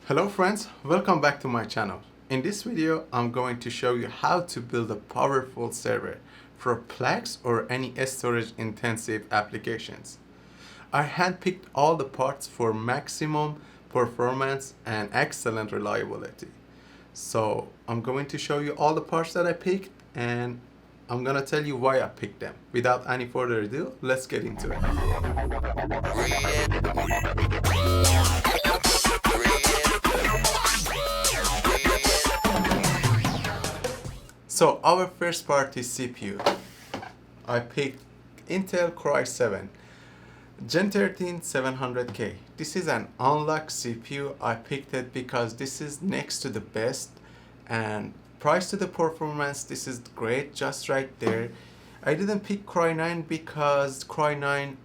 Hello friends, welcome back to my channel. In this video, I'm going to show you how to build a powerful server for Plex or any storage intensive applications. I handpicked all the parts for maximum performance and excellent reliability. So I'm going to show you all the parts that I picked and I'm gonna tell you why I picked them. Without any further ado, let's get into it. So our first part is CPU. I picked Intel Core i7 Gen 13 700K. This is an unlocked CPU. I picked it because this is next to the best, and price to the performance, this is great, just right there. I didn't pick Core i9 because Core i9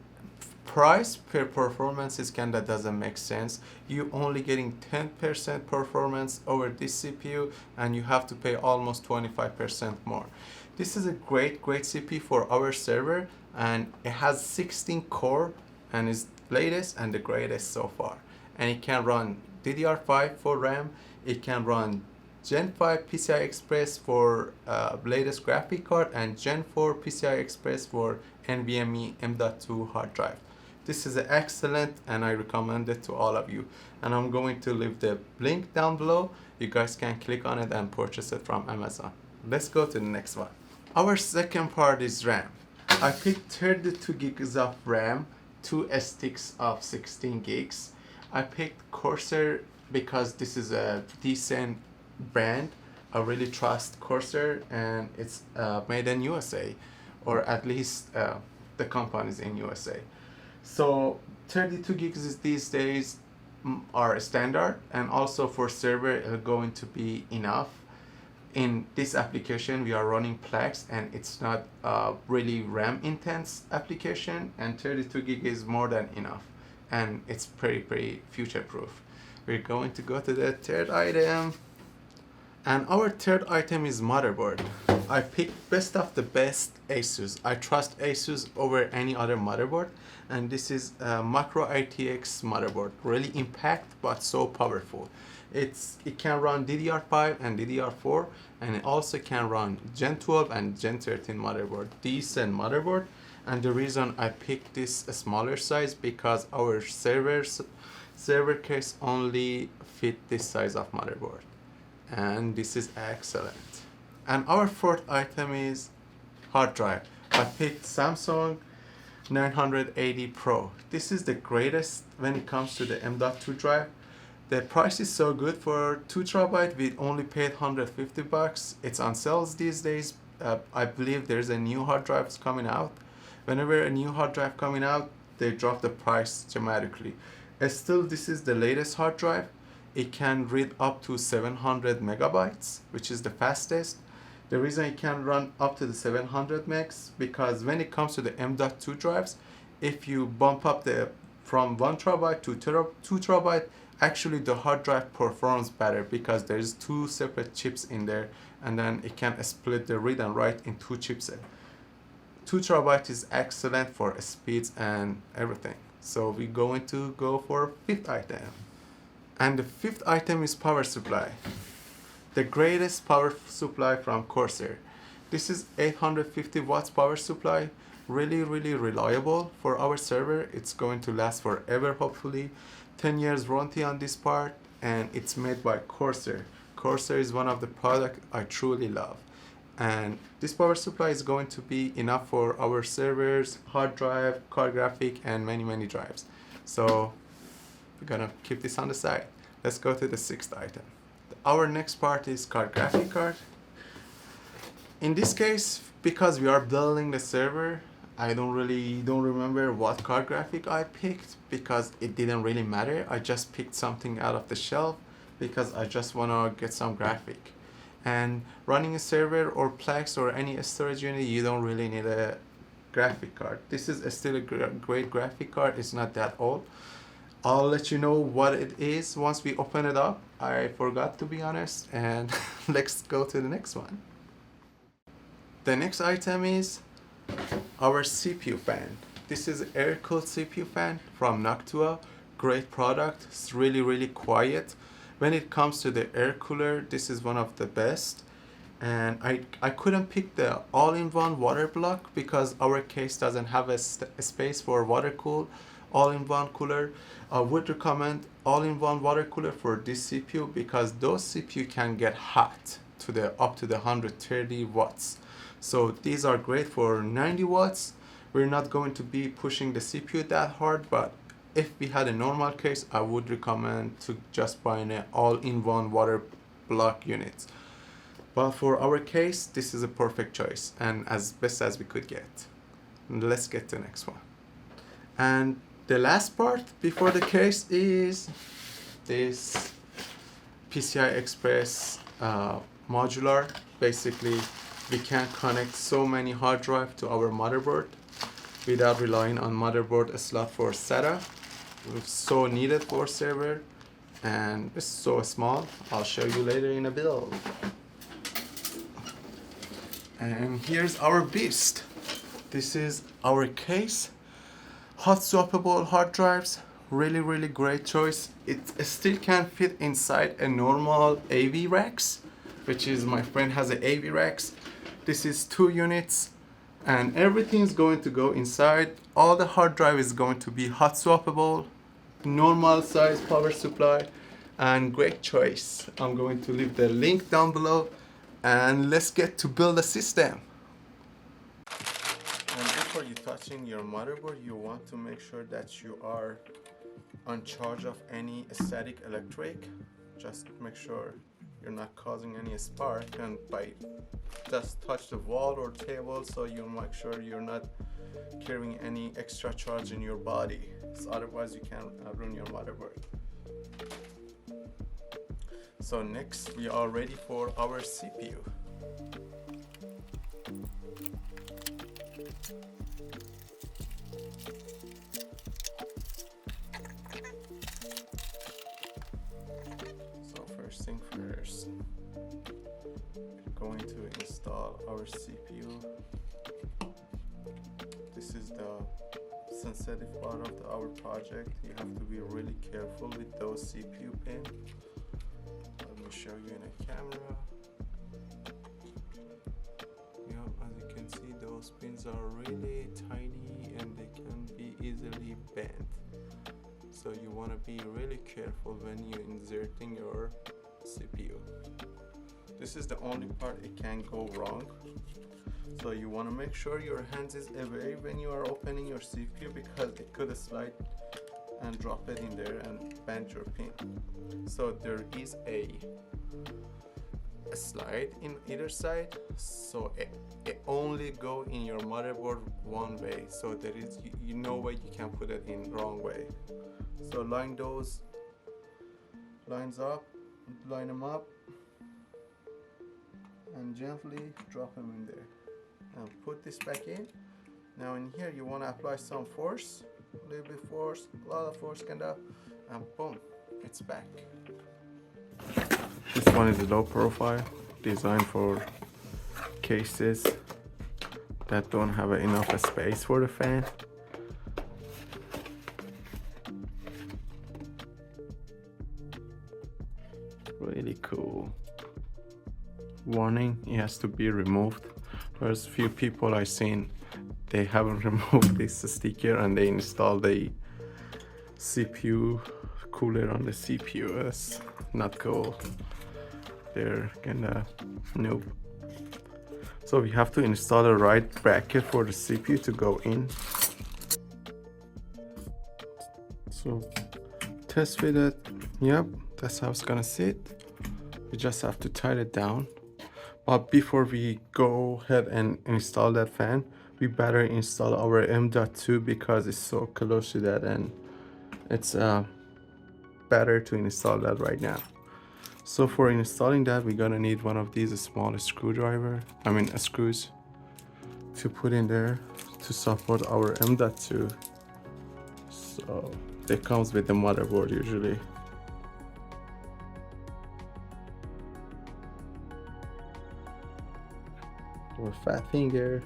price per performance is kinda doesn't make sense. You only getting 10% performance over this CPU and you have to pay almost 25% more. This is a great CPU for our server, and it has 16 core and is latest and the greatest so far. And it can run DDR5 for RAM, it can run Gen 5 PCI Express for latest graphic card, and Gen 4 PCI Express for NVMe M.2 hard drive. This is excellent and I recommend it to all of you. And I'm going to leave the link down below. You guys can click on it and purchase it from Amazon. Let's go to the next one. Our second part is RAM. I picked 32 gigs of RAM, 2 sticks of 16 gigs. I picked Corsair because this is a decent brand. I really trust Corsair, and it's made in USA, or at least the company is in USA. So 32 gigs is these days are standard, and also for server it's going to be enough. In this application we are running Plex and it's not really RAM intense application, and 32 gig is more than enough and it's pretty future proof. We're going to go to the third item, and our third item is motherboard. I picked best of the best ASUS. I trust ASUS over any other motherboard, and this is a Macro ITX motherboard. Really impact but so powerful. It can run DDR5 and DDR4, and it also can run Gen 12 and Gen 13 motherboard. Decent motherboard, and the reason I picked this smaller size because our server case only fit this size of motherboard, and this is excellent. And our fourth item is hard drive. I picked Samsung 980 Pro. This is the greatest when it comes to the M.2 drive. The price is so good. For 2 TB we only paid $150. It's on sales these days. I believe there's a new hard drive coming out. Whenever a new hard drive coming out, they drop the price dramatically. Still, this is the latest hard drive. It can read up to 700 megabytes, which is the fastest. The reason it can run up to the 700 megs, because when it comes to the M.2 drives, if you bump up from 1 TB to 2 TB, actually the hard drive performs better because there's 2 separate chips in there, and then it can split the read and write in 2 chipsets. 2 TB is excellent for speeds and everything. So we're going to go for fifth item. And the fifth item is power supply. The greatest power supply from Corsair. This is 850 watts power supply. Really reliable for our server. It's going to last forever, hopefully. 10 years warranty on this part, and it's made by Corsair. Corsair is one of the products I truly love. And this power supply is going to be enough for our servers, hard drive, card graphic, and many drives. So we're gonna keep this on the side. Let's go to the sixth item. Our next part is card graphic card. In this case, because we are building the server, I don't remember what card graphic I picked because it didn't really matter. I just picked something out of the shelf because I just wanna get some graphic. And running a server or Plex or any storage unit, you don't really need a graphic card. This is still a great graphic card. It's not that old. I'll let you know what it is once we open it up. I forgot, to be honest, and let's go to the next one. The next item is our CPU fan. This is air-cooled CPU fan from Noctua. Great product. It's really quiet. When it comes to the air cooler, this is one of the best. And I couldn't pick the all-in-one water block because our case doesn't have a space for water cool all-in-one cooler. I would recommend all-in-one water cooler for this CPU because those CPU can get hot to the up to the 130 watts. So these are great for 90 watts. We're not going to be pushing the CPU that hard, but if we had a normal case, I would recommend to just buy an all-in-one water block unit. But for our case, this is a perfect choice and as best as we could get. Let's get to the next one. And the last part before the case is this PCI Express modular. Basically, we can connect so many hard drive to our motherboard without relying on motherboard slot for SATA. It's so needed for server and it's so small. I'll show you later in a build. And here's our beast. This is our case. Hot swappable hard drives. Really great choice. It still can fit inside a normal AV racks, which is my friend has an AV racks. This is 2 units and everything is going to go inside. All the hard drive is going to be hot swappable, normal size power supply, and great choice. I'm going to leave the link down below. And let's get to build a system. And before you touching your motherboard, you want to make sure that you are on charge of any static electric. Just make sure you're not causing any spark, and by just touch the wall or table, so you make sure you're not carrying any extra charge in your body. So otherwise you can ruin your motherboard. So next we are ready for our CPU. So first thing first, we're going to install our CPU. This is the sensitive part of our project. You have to be really careful with those CPU pins. Show you in a camera. As you can see, those pins are really tiny and they can be easily bent. So you want to be really careful when you're inserting your CPU. This is the only part it can go wrong. So you want to make sure your hands is away when you are opening your CPU because it could slide and drop it in there and bend your pin. So there is a slide in either side, so it only go in your motherboard one way, so there is no way you can put it in wrong way. So line those lines up, line them up and gently drop them in there and put this back in. Now in here you want to apply some force, a little bit force, a lot of force kind of, and boom, it's back. This one is low profile, designed for cases that don't have enough space for the fan. Really cool. Warning, it has to be removed. There's a few people I've seen, they haven't removed this sticker and they installed the CPU cooler on the CPU. That's not cool. They're kinda noob. So we have to install the right bracket for the CPU to go in. So test fit it. Yep, that's how it's gonna sit. We just have to tighten it down. But before we go ahead and install that fan, we better install our M.2 because it's so close to that and it's better to install that right now. So for installing that, we're gonna need one of these small screws to put in there to support our M.2. So it comes with the motherboard usually. Or fat finger.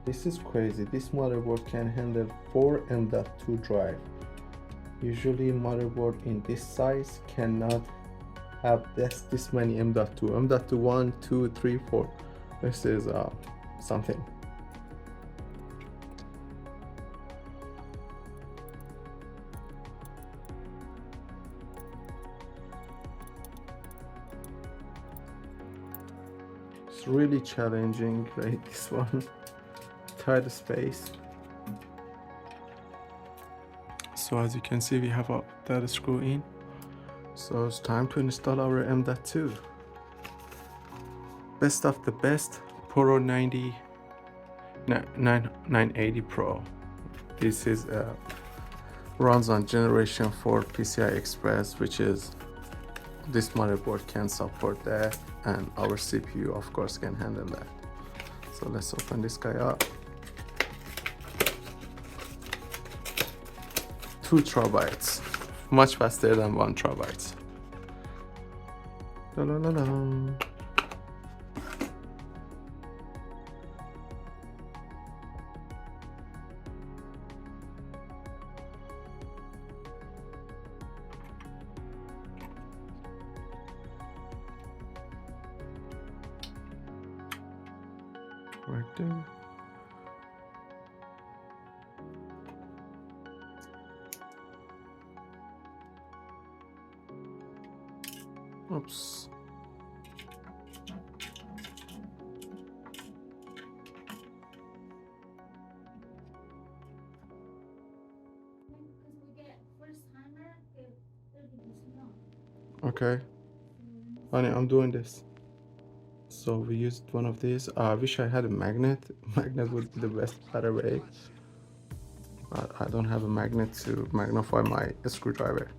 This is crazy. This motherboard can handle 4 M.2 drive. Usually motherboard in this size cannot have this many M.2. M.2 1, 2, 3, 4. This is something. It's really challenging, right? This one. Tight space. So as you can see, we have that screw in. So it's time to install our M.2. Best of the best, Pro 980 Pro. This is runs on generation 4 PCI Express, which is this motherboard can support that, and our CPU of course can handle that. So let's open this guy up. 2 terabytes, much faster than 1 terabyte. La, la, la, la. Right there. Oops. Okay. Honey, I'm doing this. So we used one of these. I wish I had a magnet. Magnet would be the best, better way. But I don't have a magnet to magnify my screwdriver.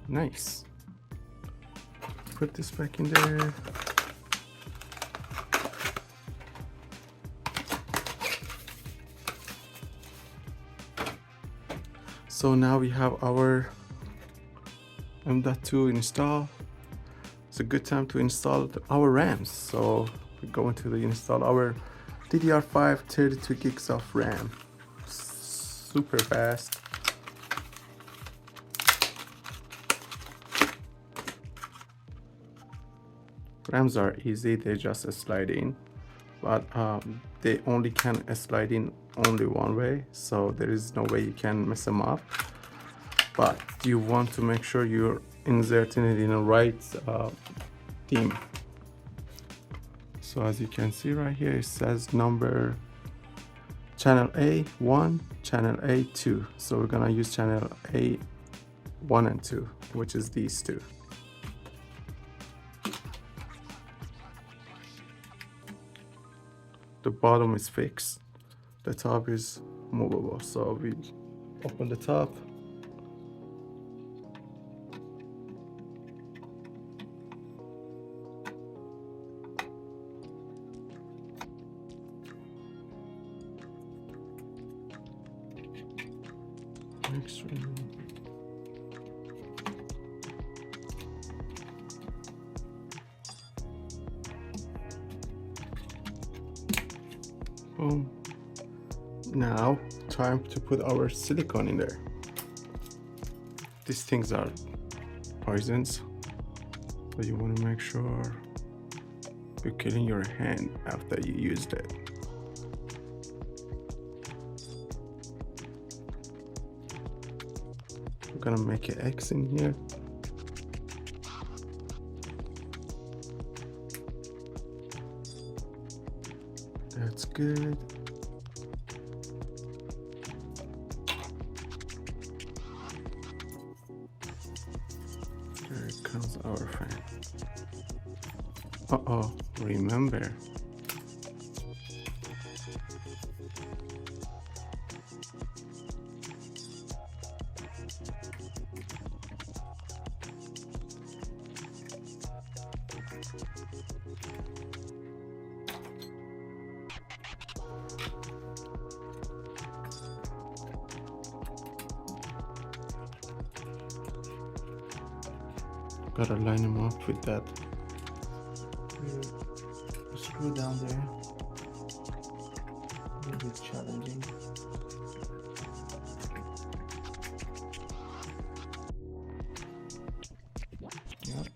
Nice. Put this back in there. So now we have our M.2 installed. It's a good time to install our RAMs. So we're going to install our DDR5 32 gigs of RAM. Super fast. RAMs are easy, they just slide in, but they only can slide in only one way, so there is no way you can mess them up. But you want to make sure you're inserting it in the right theme. So as you can see right here, it says number channel A1, channel A2. So we're gonna use channel A1 and 2, which is these two. The bottom is fixed, the top is movable. So we open the top. Next one. Boom. Now time to put our silicone in there. These things are poisons, so you want to make sure you're killing your hand after you used it. I'm gonna make an X in here. That's good. Here comes our fan. Uh-oh, remember. Gotta line them up with that screw down there. A little bit challenging. Yep.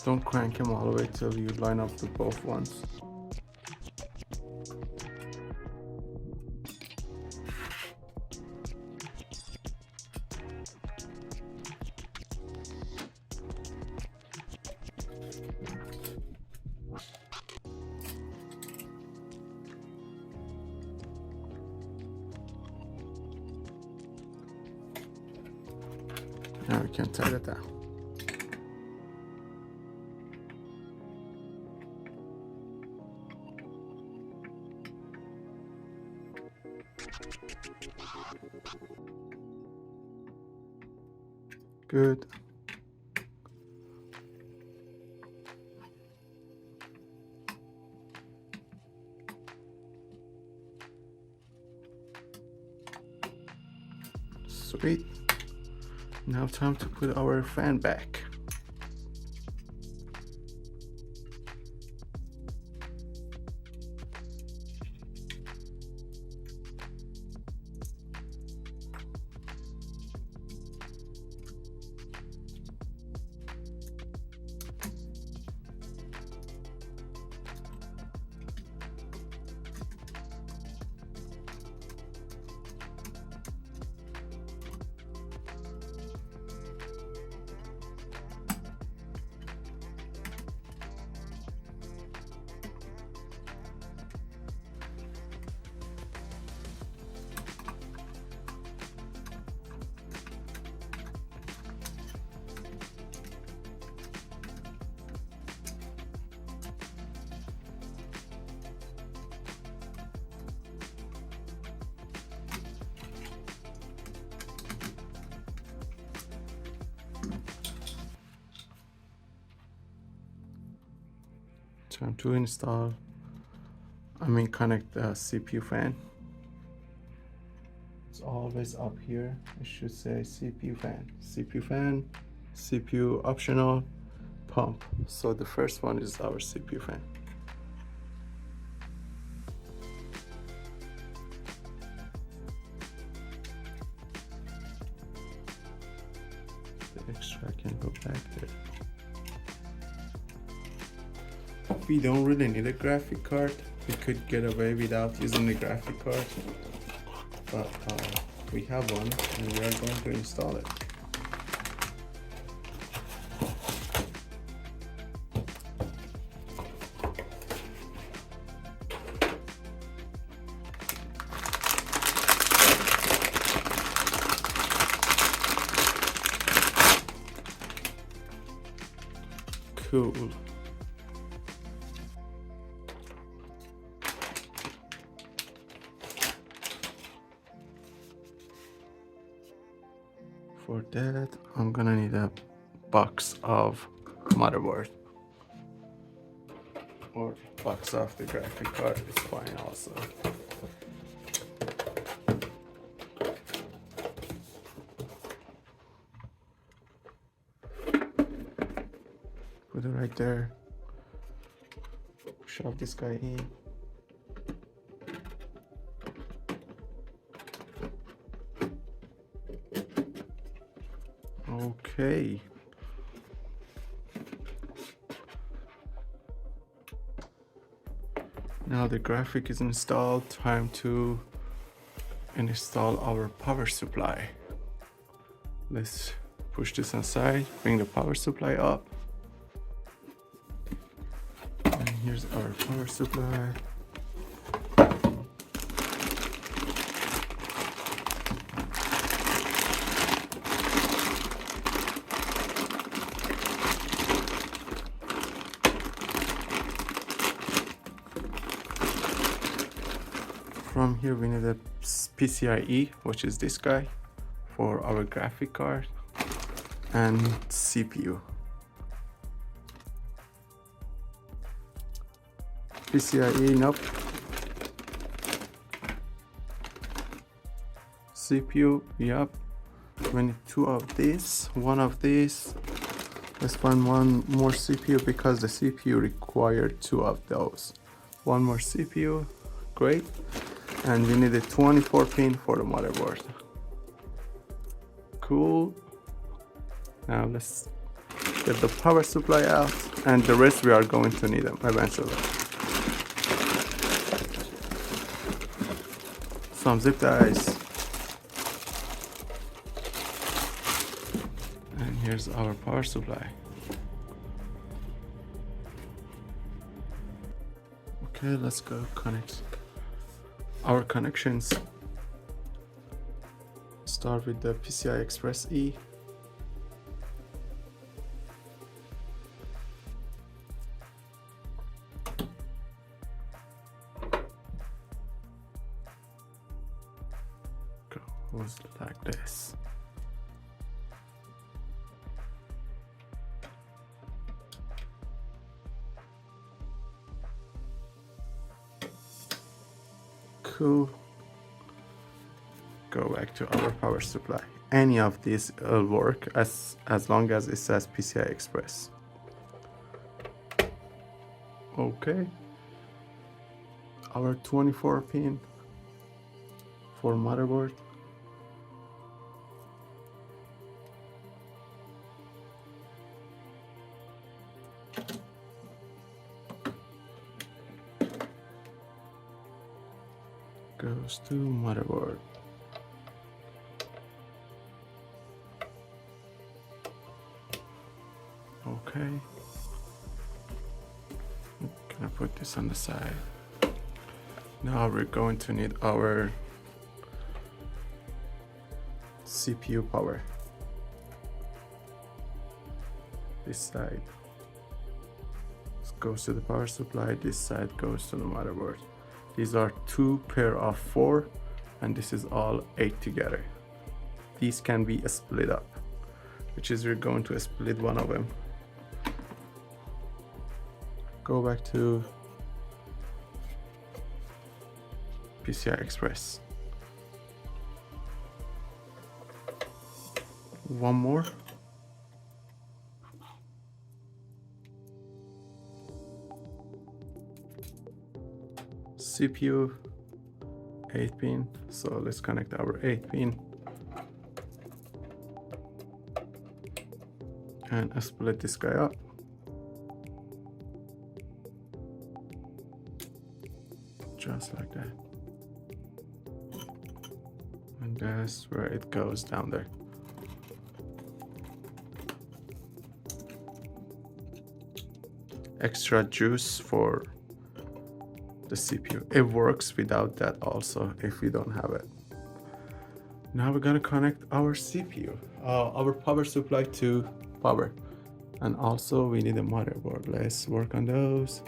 Don't crank them all the way till you line up the both ones. Now we can tie that down. Good. Sweet. Now time to put our fan back. Time to install, connect the CPU fan. It's always up here. It should say CPU fan, CPU optional, pump. So the first one is our CPU fan. The extra can go back there. We don't really need a graphic card. We could get away without using the graphic card, but we have one and we are going to install it. Cool. For that, I'm gonna need a box of motherboard or box of the graphic card. It's fine also. Put it right there. Shove this guy in. Okay. Now the graphic is installed. Time to install our power supply. Let's push this aside, bring the power supply up. And here's our power supply. From here we need a PCIe, which is this guy, for our graphic card, and CPU. PCIe, nope. CPU, yep. We need two of these, one of these, Let's find one more CPU because the CPU required two of those. One more CPU, great. And we need a 24 pin for the motherboard. Cool. Now let's get the power supply out, and the rest we are going to need them eventually. Some zip ties. And here's our power supply. Okay, let's go connect our connections. Start with the PCI Express E. Goes like this. Cool. Go back to our power supply. Any of these will work as long as it says PCI Express. Okay. Our 24 pin for motherboard. Goes to motherboard. Okay. Gonna put this on the side. Now we're going to need our CPU power. This side goes to the power supply, this side goes to the motherboard. These are two pair of 4, and this is all 8 together. These can be split up, which is we're going to split one of them. Go back to PCI Express. One more. CPU 8 pin, so let's connect our 8 pin and split this guy up. Just like that. And that's where it goes down there. Extra juice for the CPU. It works without that also if we don't have it. Now we're gonna connect our CPU, our power supply to power. And also we need a motherboard. Let's work on those.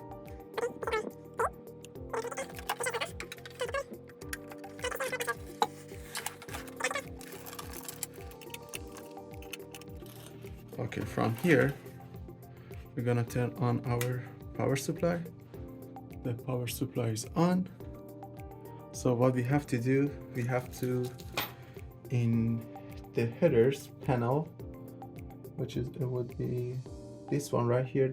Okay, from here, we're gonna turn on our power supply. The power supply is on. So what we have to do, we have to, in the headers panel, which is, it would be this one right here,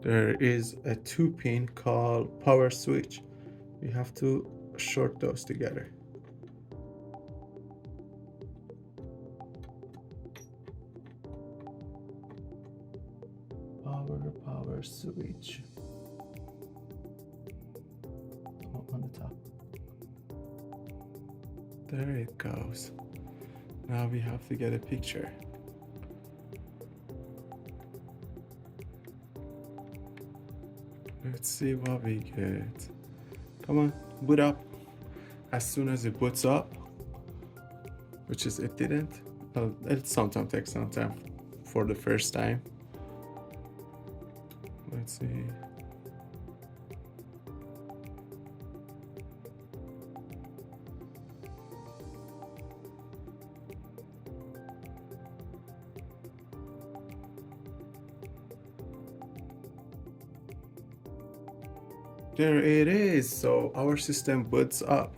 there is a 2 pin called power switch. We have to short those together. Power switch. On the top. There it goes. Now we have to get a picture. Let's see what we get. Come on, boot up. As soon as it boots up, which is it didn't. It sometimes takes some time for the first time. Let's see. There it is. So our system boots up.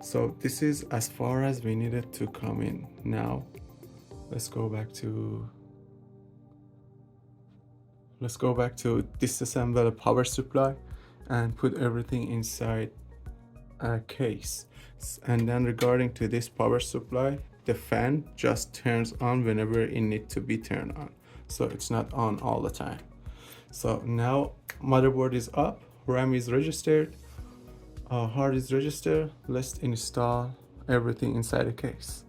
So this is as far as we needed to come in. Now let's go back to let's go back to disassemble a power supply and put everything inside a case. And then regarding to this power supply, the fan just turns on whenever it needs to be turned on, so it's not on all the time. So now motherboard is up, RAM is registered, hard is registered. Let's install everything inside the case.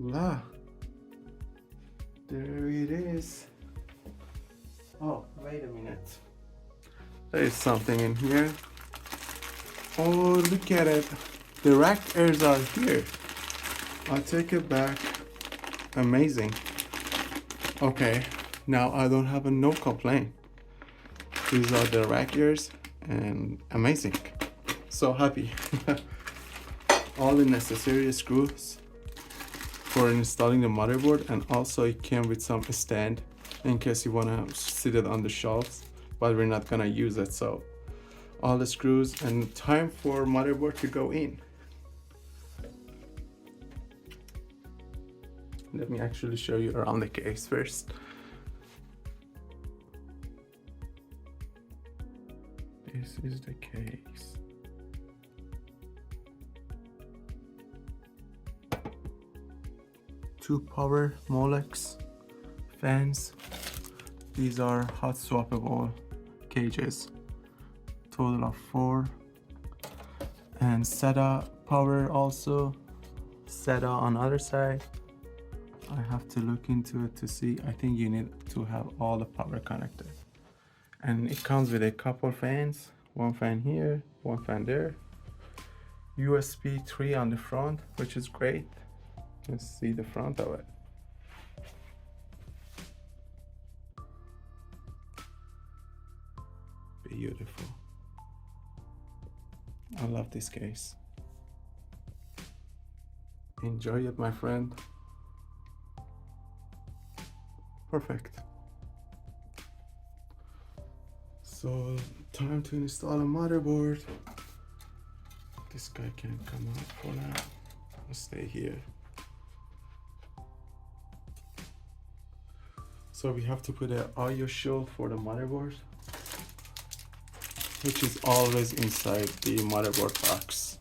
La, there it is. Oh, wait a minute. There is something in here. Oh, look at it. The rack ears are here. I take it back. Amazing. Okay, now I don't have no complaint. These are the rack ears and amazing. So happy. All the necessary screws for installing the motherboard, and also it came with some stand in case you want to sit it on the shelves, but we're not gonna use it. So all the screws, and time for motherboard to go in. Let me actually show you around the case first. This is the case. Two power Molex fans. These are hot swappable cages. Total of 4. And SATA power also. SATA on other side. I have to look into it to see. I think you need to have all the power connected. And it comes with a couple fans. One fan here, one fan there. USB 3 on the front, which is great. Let's see the front of it. Beautiful. I love this case. Enjoy it, my friend. Perfect. So, time to install a motherboard. This guy can come out for now. I'll stay here. So we have to put an audio shield for the motherboard, which is always inside the motherboard box.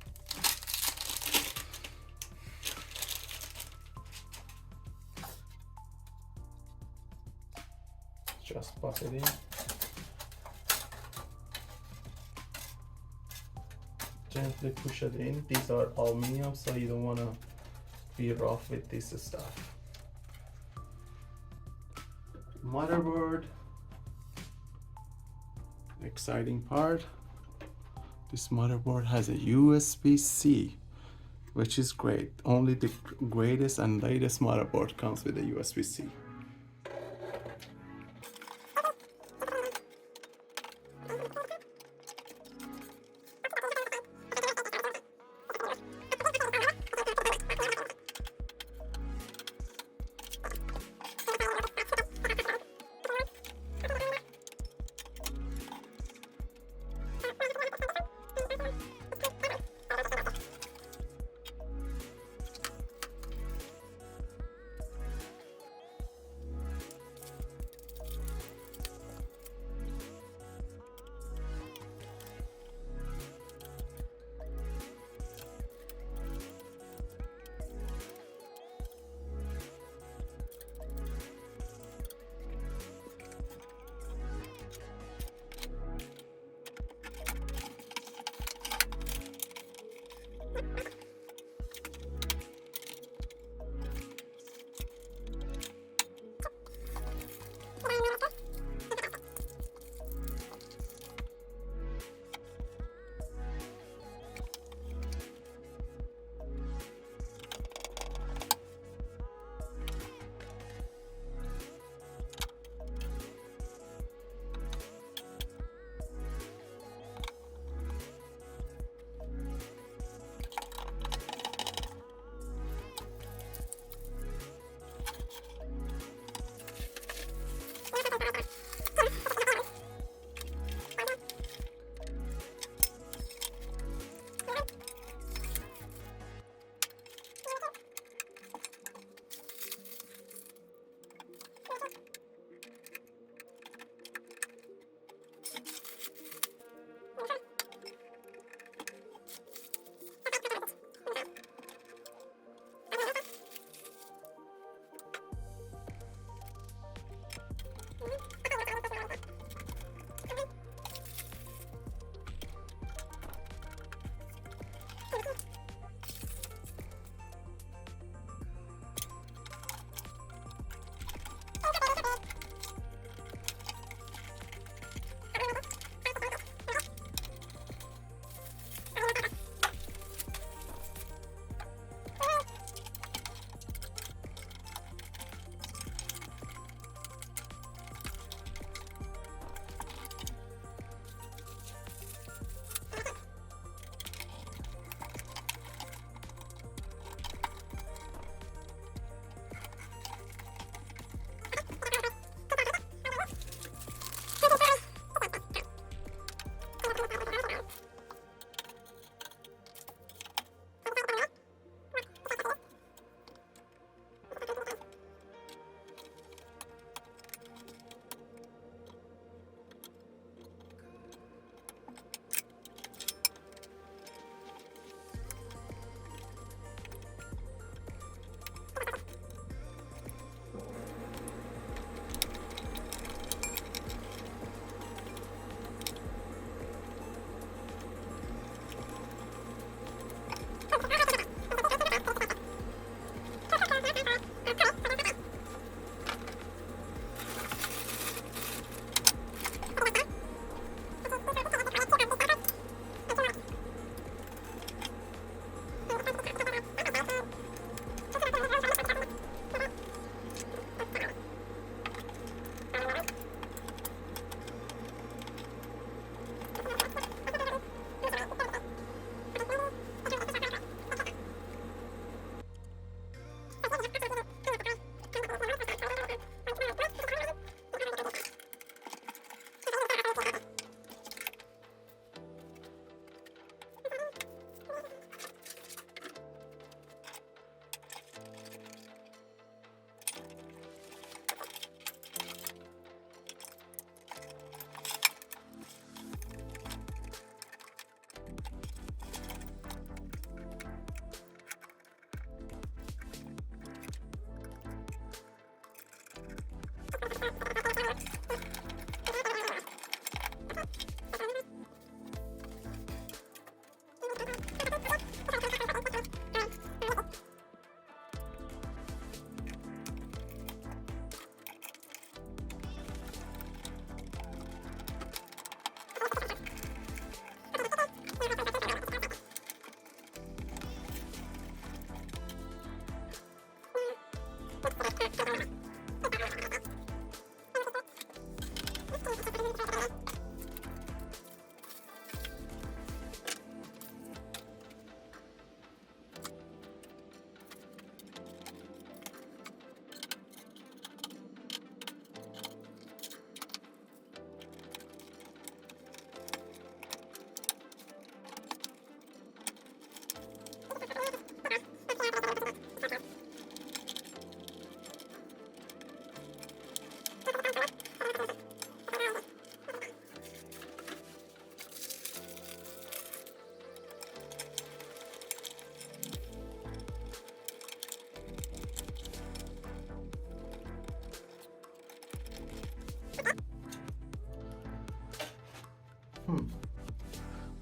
Just pop it in. Gently push it in. These are aluminum, so you don't want to be rough with this stuff. Motherboard. Exciting part. This motherboard has a USB-C, which is great. Only the greatest and latest motherboard comes with a USB-C.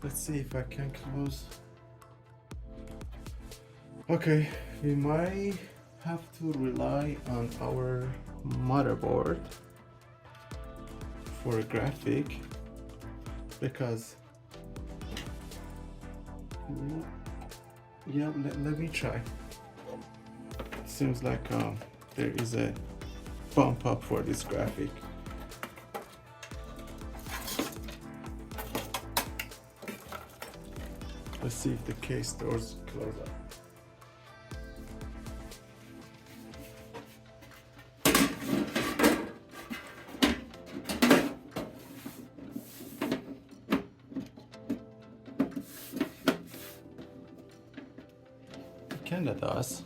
Let's see if I can close. Okay, we might have to rely on our motherboard for a graphic because yeah, let me try. It seems like there is a bump up for this graphic. Let's see if the case doors close up. Kinda does.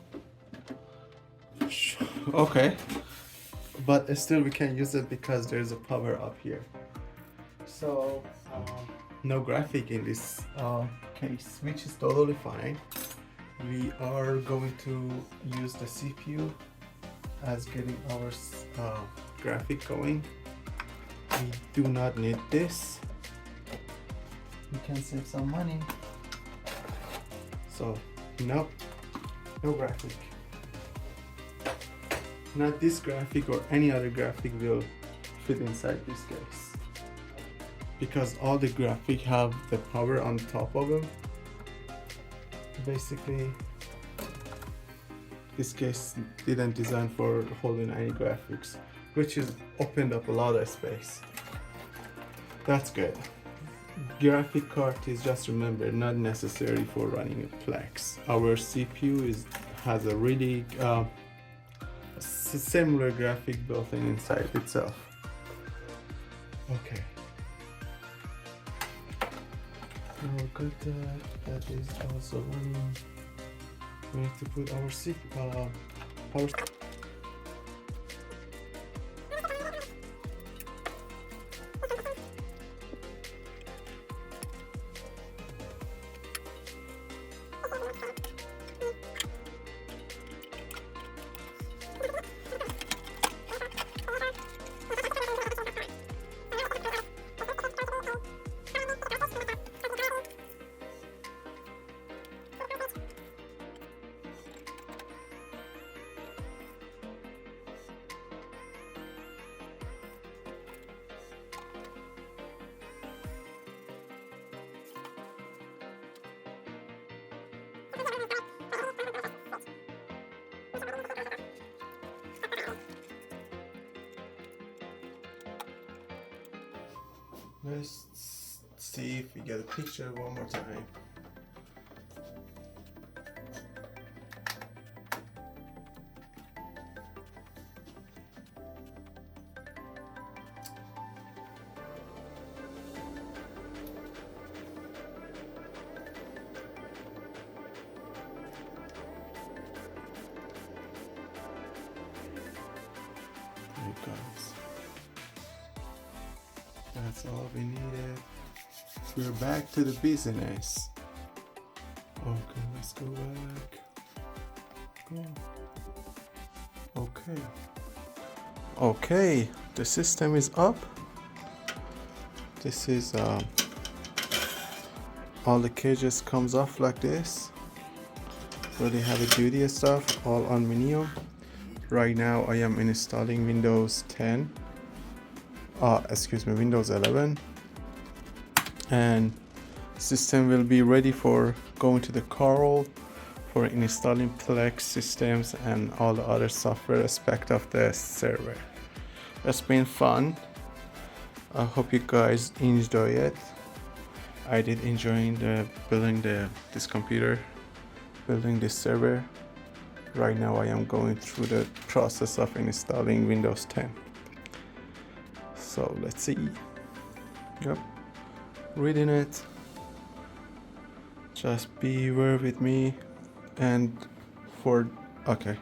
Okay, but still we can use it because there's a power up here. So no graphic in this case, which is totally fine. We are going to use the CPU as getting our graphic going. we do not need this. We can save some money. So no graphic. Not this graphic or any other graphic will fit inside this case, because all the graphic have the power on top of them. Basically, this case didn't design for holding any graphics, which is opened up a lot of space. That's good. Graphic card is, just remember, not necessary for running a Plex. Our CPU has a really similar graphic built in inside itself. Okay. Now got that is also running. We need to put our power. Let's see if we get a picture one more time. There it goes. That's all we needed. We're back to the business. Okay, let's go back. Go. Okay. Okay, the system is up. This is all the cages comes off like this. Really heavy duty stuff, all aluminum. Right now I am installing Windows 10. Windows 11, and system will be ready for going to the Carl for installing Plex systems and all the other software aspect of the server. It's been fun. I hope you guys enjoy it. I did enjoy building this computer, building this server. Right now I am going through the process of installing Windows 10. So let's see. Yep, reading it. Just bear with me. And okay,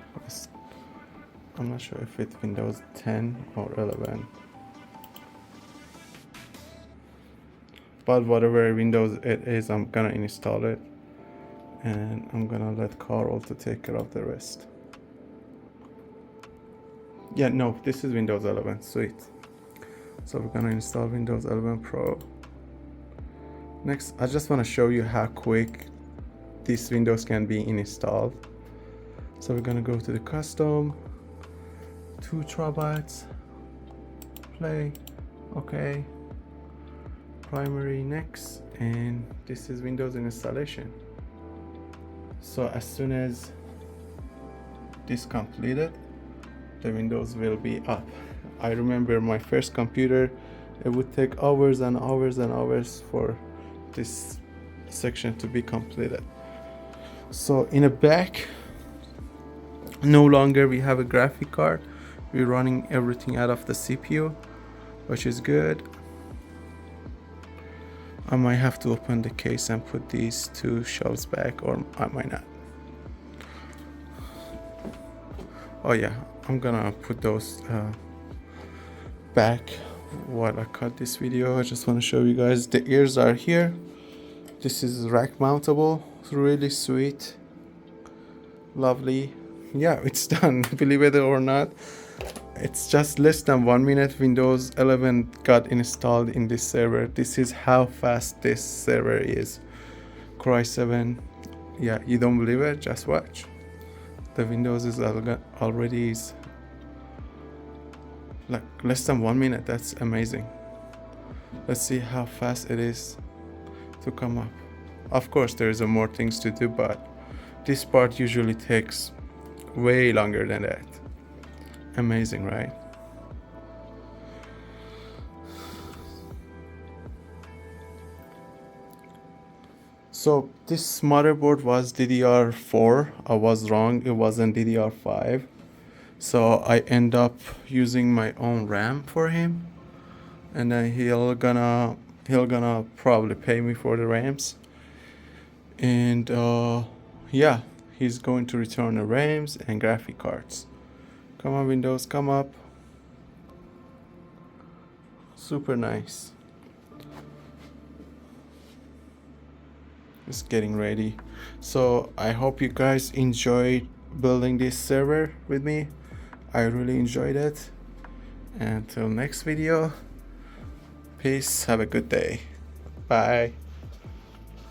I'm not sure if it's Windows 10 or 11, but whatever Windows it is, I'm gonna install it, and I'm gonna let Carl to take care of the rest. Yeah, no, this is Windows 11. Sweet. So we're gonna install Windows 11 Pro. Next, I just want to show you how quick this Windows can be installed. So we're gonna go to the custom, 2 TB, play, okay, primary, next, and this is Windows installation. So as soon as this completed, the Windows will be up. I remember my first computer, it would take hours and hours and hours for this section to be completed. So in the back, no longer we have a graphic card. We're running everything out of the CPU, which is good. I might have to open the case and put these 2 shelves back, or I might not. Oh yeah, I'm gonna put those back while I cut this video. I just want to show you guys the ears are here. This is rack mountable. It's really sweet, lovely. Yeah, it's done. Believe it or not, it's just less than 1 minute Windows 11 got installed in this server. This is how fast this server is. Cry 7. Yeah, you don't believe it? Just watch. The Windows is already is like less than 1 minute. That's amazing. Let's see how fast it is to come up. Of course there's more things to do, but this part usually takes way longer than that. Amazing, right? So this motherboard was DDR4. I was wrong, it wasn't DDR5. So I end up using my own RAM for him, and then he'll gonna probably pay me for the RAMs. And yeah, he's going to return the RAMs and graphic cards. Come on Windows, come up. Super nice. It's getting ready. So I hope you guys enjoyed building this server with me. I really enjoyed it. Until next video, peace, have a good day. Bye.